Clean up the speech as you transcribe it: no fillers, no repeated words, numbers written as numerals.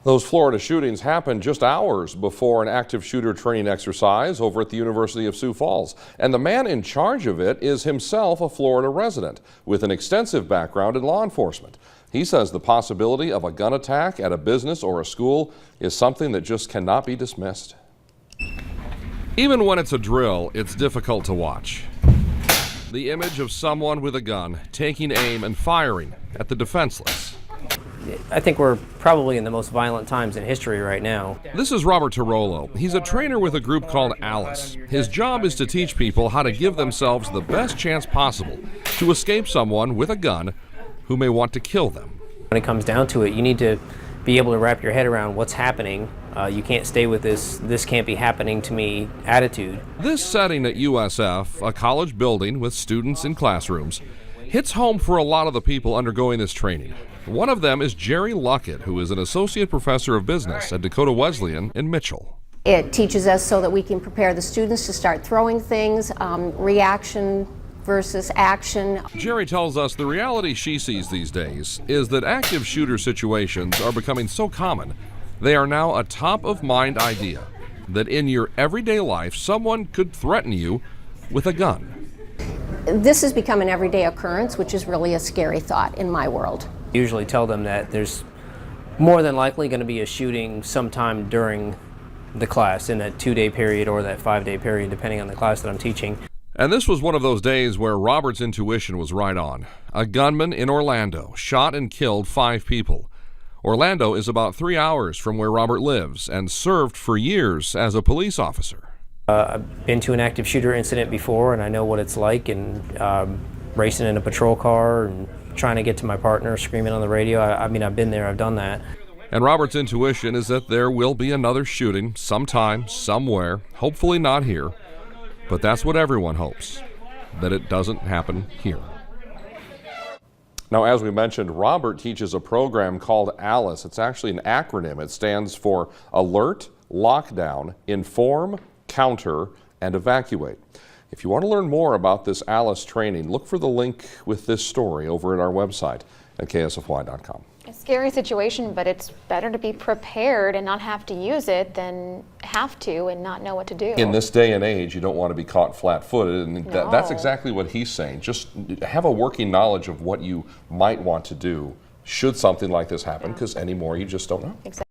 Those Florida shootings happened just hours before an active shooter training exercise over at the University of Sioux Falls. And the man in charge of it is himself a Florida resident with an extensive background in law enforcement. He says the possibility of a gun attack at a business or a school is something that just cannot be dismissed. Even when it's a drill, it's difficult to watch. The image of someone with a gun taking aim and firing at the defenseless. I think we're probably in the most violent times in history right now. This is Robert Tirolo. He's a trainer with a group called Alice. His job is to teach people how to give themselves the best chance possible to escape someone with a gun who may want to kill them. When it comes down to it, you need to be able to wrap your head around what's happening. You can't stay with this can't be happening to me attitude. This setting at USF, a college building with students in classrooms, hits home for a lot of the people undergoing this training. One of them is Jerry Luckett, who is an associate professor of business at Dakota Wesleyan in Mitchell. It teaches us so that we can prepare the students to start throwing things, reaction versus action. Jerry tells us the reality she sees these days is that active shooter situations are becoming so common, they are now a top-of-mind idea that in your everyday life someone could threaten you with a gun. This has become an everyday occurrence, which is really a scary thought in my world. I usually tell them that there's more than likely going to be a shooting sometime during the class, in that 2-day period or that 5-day period, depending on the class that I'm teaching. And this was one of those days where Robert's intuition was right on. A gunman in Orlando shot and killed 5 people. Orlando is about 3 hours from where Robert lives and served for years as a police officer. I've been to an active shooter incident before, and I know what it's like, and racing in a patrol car and trying to get to my partner, screaming on the radio. I mean, I've been there, I've done that. And Robert's intuition is that there will be another shooting sometime, somewhere, hopefully not here. But that's what everyone hopes, that it doesn't happen here. Now, as we mentioned, Robert teaches a program called ALICE. It's actually an acronym. It stands for Alert, Lockdown, Inform, Counter, and Evacuate. If you want to learn more about this ALICE training, look for the link with this story over at our website at KSFY.com. A scary situation, but it's better to be prepared and not have to use it than have to and not know what to do. In this day and age, you don't want to be caught flat-footed, and No. that's exactly what he's saying. Just have a working knowledge of what you might want to do should something like this happen, because anymore you just don't know. Exactly.